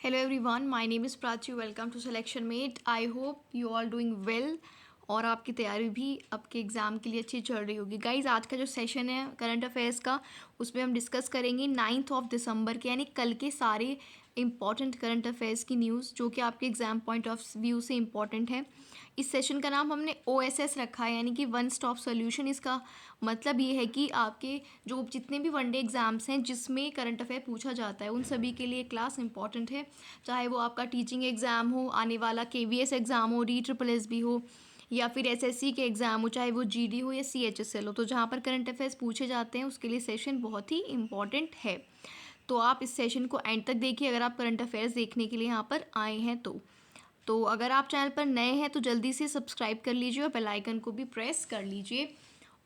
Hello everyone, my name is Prachi. Welcome to Selection Mate. I hope you all doing well और आपकी तैयारी भी आपके exam के लिए अच्छी चल रही होगी। गाइज़, आज का जो सेशन है करंट अफेयर्स का, उसमें हम डिस्कस करेंगे 9 दिसंबर के यानी कल के सारे इंपॉर्टेंट करंट अफेयर्स की न्यूज़ जो कि आपके एग्ज़ाम पॉइंट ऑफ व्यू से इंपॉर्टेंट है। इस सेशन का नाम हमने OSS रखा है, यानी कि वन स्टॉप सोल्यूशन। इसका मतलब ये है कि आपके जो जितने भी वनडे एग्ज़ाम्स हैं जिसमें करंट अफेयर पूछा जाता है, उन सभी के लिए क्लास इंपॉर्टेंट है। चाहे वो आपका टीचिंग एग्ज़ाम हो, आने वाला KVS एग्ज़ाम हो, DSSS हो, या फिर SSC के एग्ज़ाम हो, चाहे वो GD हो या CHSL हो, तो जहाँ पर करंट अफेयर्स पूछे जाते हैं उसके लिए सेशन बहुत ही इंपॉर्टेंट है। तो आप इस सेशन को एंड तक देखिए अगर आप करंट अफेयर्स देखने के लिए यहाँ पर आए हैं तो अगर आप चैनल पर नए हैं तो जल्दी से सब्सक्राइब कर लीजिए और बेल आइकन को भी प्रेस कर लीजिए।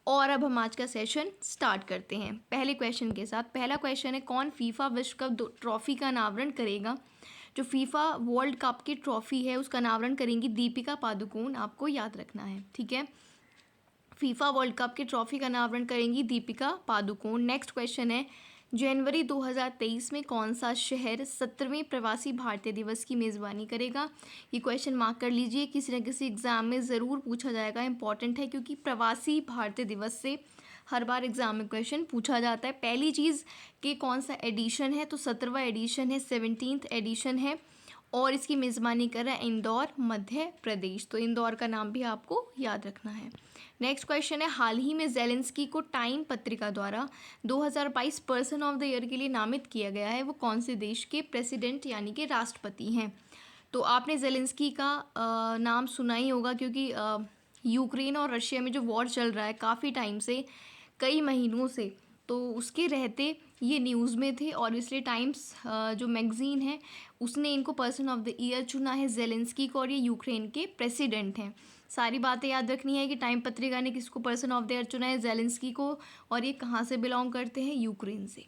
और अब हम आज का सेशन स्टार्ट करते हैं पहले क्वेश्चन के साथ। पहला क्वेश्चन है, कौन फीफा विश्व कप ट्रॉफी का अनावरण करेगा? जो फीफा वर्ल्ड कप की ट्रॉफी है उसका अनावरण करेंगी दीपिका पादुकोण, आपको याद रखना है, ठीक है। फीफा वर्ल्ड कप की ट्रॉफी का अनावरण करेंगी दीपिका पादुकोण। नेक्स्ट क्वेश्चन है, जनवरी 2023 में कौन सा शहर 17वें प्रवासी भारतीय दिवस की मेज़बानी करेगा? ये क्वेश्चन मार्क कर लीजिए, किसी न किसी एग्ज़ाम में ज़रूर पूछा जाएगा, इंपॉर्टेंट है क्योंकि प्रवासी भारतीय दिवस से हर बार एग्ज़ाम में क्वेश्चन पूछा जाता है। पहली चीज़ कि कौन सा एडिशन है, तो 17वां एडिशन है, 17th एडिशन है, और इसकी मेज़बानी कर रहा है इंदौर, मध्य प्रदेश। तो इंदौर का नाम भी आपको याद रखना है। नेक्स्ट क्वेश्चन है, हाल ही में जेलेंस्की को टाइम पत्रिका द्वारा 2022 पर्सन ऑफ द ईयर के लिए नामित किया गया है। वो कौन से देश के प्रेसिडेंट यानी कि राष्ट्रपति हैं? तो आपने जेलेंस्की का नाम सुना ही होगा क्योंकि यूक्रेन और रशिया में जो वॉर चल रहा है काफ़ी टाइम से, कई महीनों से, तो उसके रहते ये न्यूज़ में थे और इसलिए टाइम्स जो मैगज़ीन है उसने इनको पर्सन ऑफ द ईयर चुना है जेलेंस्की को, और ये यूक्रेन के प्रेसिडेंट हैं। सारी बातें याद रखनी है कि टाइम पत्रिका ने किसको पर्सन ऑफ द ईयर चुना है, जेलेंस्की को, और ये कहाँ से बिलोंग करते हैं, यूक्रेन से।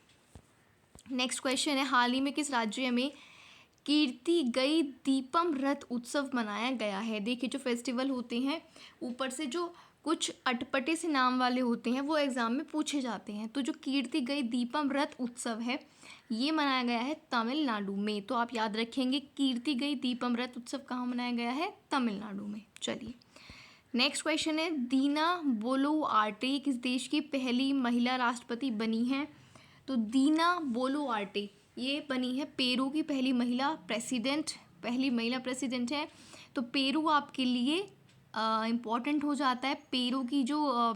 नेक्स्ट क्वेश्चन है, हाल ही में किस राज्य में कीर्ति गई दीपम रथ उत्सव मनाया गया है? देखिए, जो फेस्टिवल होते हैं ऊपर से जो कुछ अटपटे से नाम वाले होते हैं वो एग्ज़ाम में पूछे जाते हैं। तो जो कीर्ति गई दीपम रथ उत्सव है ये मनाया गया है तमिलनाडु में। तो आप याद रखेंगे कीर्ति गई दीपम रथ उत्सव कहाँ मनाया गया है, तमिलनाडु में। चलिए, नेक्स्ट क्वेश्चन है, दीना बोलुआर्टे किस देश की पहली महिला राष्ट्रपति बनी है? तो दीना बोलुआर्टे ये बनी है पेरू की पहली महिला प्रेसिडेंट है। तो पेरू आपके लिए इम्पॉर्टेंट हो जाता है। पेरू की जो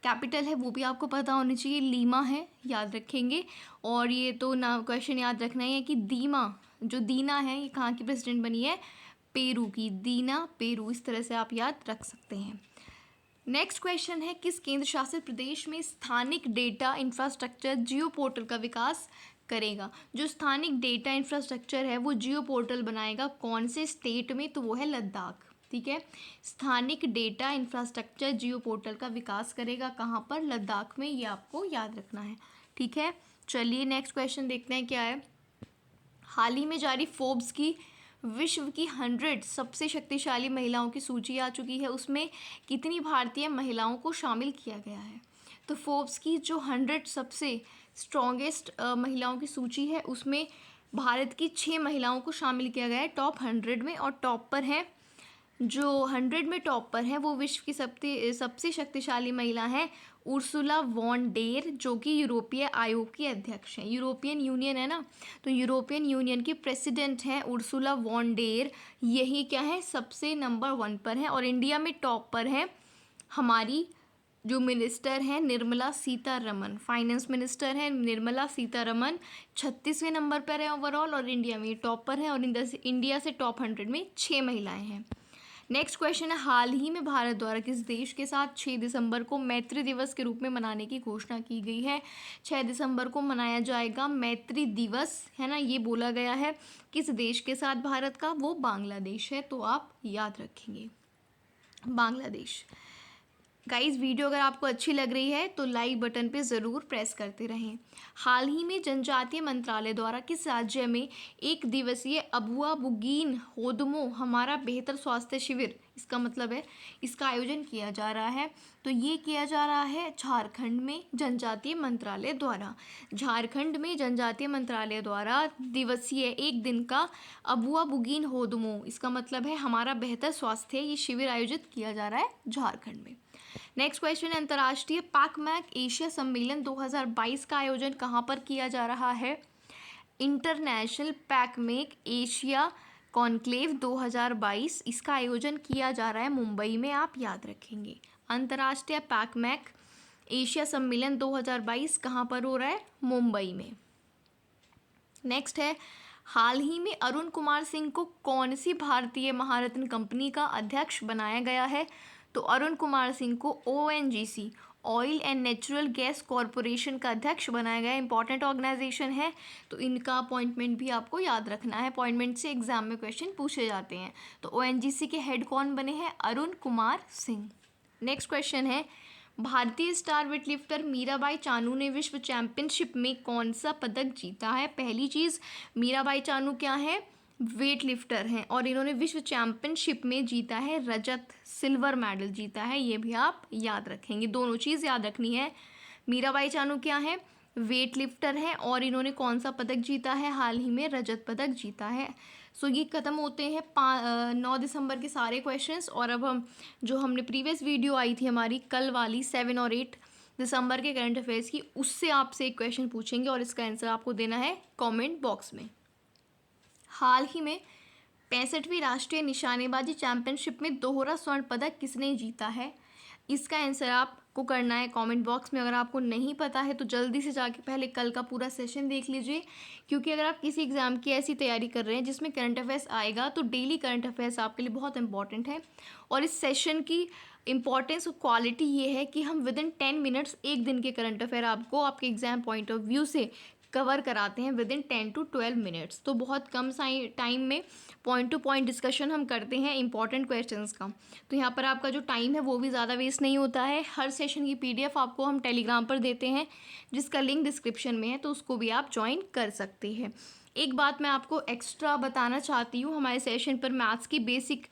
कैपिटल है वो भी आपको पता होनी चाहिए, लीमा है, याद रखेंगे। और ये तो ना क्वेश्चन याद रखना ही है कि दीना है ये कहाँ की प्रेसिडेंट बनी है, पेरू की, दीना पेरू, इस तरह से आप याद रख सकते हैं। नेक्स्ट क्वेश्चन है, किस केंद्र शासित प्रदेश में स्थानिक डेटा इंफ्रास्ट्रक्चर जियो पोर्टल का विकास करेगा? जो स्थानिक डेटा इंफ्रास्ट्रक्चर है वो जियो पोर्टल बनाएगा, कौन से स्टेट में? तो वो है लद्दाख, ठीक है। स्थानिक डेटा इंफ्रास्ट्रक्चर जियो पोर्टल का विकास करेगा कहाँ पर, लद्दाख में, ये आपको याद रखना है, ठीक है। चलिए नेक्स्ट क्वेश्चन देखते हैं क्या है। हाल ही में जारी फोर्ब्स की विश्व की 100 सबसे शक्तिशाली महिलाओं की सूची आ चुकी है, उसमें कितनी भारतीय महिलाओं को शामिल किया गया है? तो फोर्ब्स की जो 100 सबसे स्ट्रॉन्गेस्ट महिलाओं की सूची है उसमें भारत की 6 महिलाओं को शामिल किया गया है टॉप 100 में। और टॉप पर है, जो 100 में टॉप पर है वो विश्व की सबसे शक्तिशाली महिला है उर्सुला वॉन डेर, जो कि यूरोपीय आयोग की अध्यक्ष हैं। यूरोपियन यूनियन है ना, तो यूरोपियन यूनियन की प्रेसिडेंट हैं उर्सुला वॉन डेर, यही क्या है, सबसे नंबर 1 पर है। और इंडिया में टॉप पर है हमारी जो मिनिस्टर हैं निर्मला सीतारमन, फाइनेंस मिनिस्टर हैं निर्मला सीतारमन, 36वें नंबर पर है ओवरऑल, और इंडिया में टॉप पर है। और इंडिया से टॉप 100 में 6 महिलाएं हैं। नेक्स्ट क्वेश्चन है, हाल ही में भारत द्वारा किस देश के साथ 6 दिसंबर को मैत्री दिवस के रूप में मनाने की घोषणा की गई है? 6 दिसंबर को मनाया जाएगा मैत्री दिवस, है ना, ये बोला गया है। किस देश के साथ भारत का? वो बांग्लादेश है, तो आप याद रखेंगे बांग्लादेश। गाइस वीडियो अगर आपको अच्छी लग रही है तो लाइक बटन पे ज़रूर प्रेस करते रहें। हाल ही में जनजातीय मंत्रालय द्वारा किस राज्य में एक दिवसीय अबुआ बुगीन होदमो हमारा बेहतर स्वास्थ्य शिविर, इसका मतलब है इसका आयोजन किया जा रहा है? तो ये किया जा रहा है झारखंड में जनजातीय मंत्रालय द्वारा। झारखंड में जनजातीय मंत्रालय द्वारा दिवसीय एक दिन का अबुआ बुगीन होदमो, इसका मतलब है हमारा बेहतर स्वास्थ्य, ये शिविर आयोजित किया जा रहा है झारखंड में। नेक्स्ट क्वेश्चन है, अंतर्राष्ट्रीय पैकमैक एशिया सम्मेलन 2022 का आयोजन कहाँ पर किया जा रहा है? इंटरनेशनल पैकमैक एशिया कॉन्क्लेव 2022, इसका आयोजन किया जा रहा है मुंबई में, आप याद रखेंगे। अंतर्राष्ट्रीय पैकमैक एशिया सम्मेलन 2022 कहाँ पर हो रहा है? मुंबई में। नेक्स्ट है, हाल ही में अरुण कुमार सिंह को कौन सी भारतीय महारत्न कंपनी का अध्यक्ष बनाया गया है? तो अरुण कुमार सिंह को ONGC oil and natural gas corporation का अध्यक्ष बनाया गया। इंपॉर्टेंट ऑर्गेनाइजेशन है, तो इनका अपॉइंटमेंट भी आपको याद रखना है। अपॉइंटमेंट से एग्जाम में क्वेश्चन पूछे जाते हैं। तो ONGC के हेड कौन बने हैं? अरुण कुमार सिंह। नेक्स्ट क्वेश्चन है, भारतीय स्टार वेटलिफ्टर मीराबाई चानू ने विश्व चैंपियनशिप में कौन सा पदक जीता है? पहली चीज़, मीराबाई चानू क्या है? वेट लिफ्टर हैं और इन्होंने विश्व चैंपियनशिप में जीता है रजत, सिल्वर मेडल जीता है, ये भी आप याद रखेंगे। दोनों चीज़ याद रखनी है। मीराबाई चानू क्या है? वेट लिफ्टर है और इन्होंने कौन सा पदक जीता है? हाल ही में रजत पदक जीता है। सो ये ख़त्म होते हैं 9 दिसंबर के सारे क्वेश्चंस। और अब हम जो हमने प्रीवियस वीडियो आई थी हमारी कल वाली 7 और 8 दिसंबर के करंट अफेयर्स की, उससे आपसे एक क्वेश्चन पूछेंगे और इसका आंसर आपको देना है कॉमेंट बॉक्स में। हाल ही में 65वीं राष्ट्रीय निशानेबाजी चैंपियनशिप में दोहरा स्वर्ण पदक किसने जीता है? इसका आंसर आपको करना है कमेंट बॉक्स में। अगर आपको नहीं पता है तो जल्दी से जाके पहले कल का पूरा सेशन देख लीजिए, क्योंकि अगर आप किसी एग्ज़ाम की ऐसी तैयारी कर रहे हैं जिसमें करंट अफेयर्स आएगा तो डेली करंट अफेयर्स आपके लिए बहुत इंपॉर्टेंट है। और इस सेशन की इंपॉर्टेंस और क्वालिटी ये है कि हम विदिन 10 मिनट्स एक दिन के करंट अफेयर आपको आपके एग्ज़ाम पॉइंट ऑफ व्यू से कवर कराते हैं विदिन 10 to 12 मिनट्स। तो बहुत कम टाइम में पॉइंट टू पॉइंट डिस्कशन हम करते हैं इंपॉर्टेंट क्वेश्चंस का। तो यहाँ पर आपका जो टाइम है वो भी ज़्यादा वेस्ट नहीं होता है। हर सेशन की PDF आपको हम टेलीग्राम पर देते हैं, जिसका लिंक डिस्क्रिप्शन में है, तो उसको भी आप ज्वाइन कर सकते हैं। एक बात मैं आपको एक्स्ट्रा बताना चाहती हूँ, हमारे सेशन पर मैथ्स की बेसिक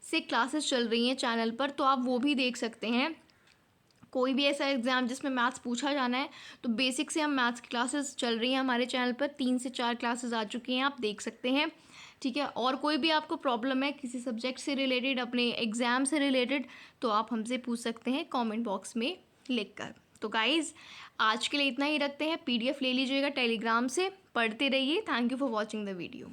से क्लासेस चल रही हैं चैनल पर, तो आप वो भी देख सकते हैं। कोई भी ऐसा एग्ज़ाम जिसमें मैथ्स पूछा जाना है तो बेसिक से हम मैथ्स की क्लासेस चल रही हैं हमारे चैनल पर, 3 से 4 क्लासेस आ चुकी हैं, आप देख सकते हैं। ठीक है, और कोई भी आपको प्रॉब्लम है किसी सब्जेक्ट से रिलेटेड, अपने एग्ज़ाम से रिलेटेड, तो आप हमसे पूछ सकते हैं कमेंट बॉक्स में लिखकर। तो गाइज़ आज के लिए इतना ही रखते हैं। PDF ले लीजिएगा टेलीग्राम से, पढ़ते रहिए। Thank you for watching the video.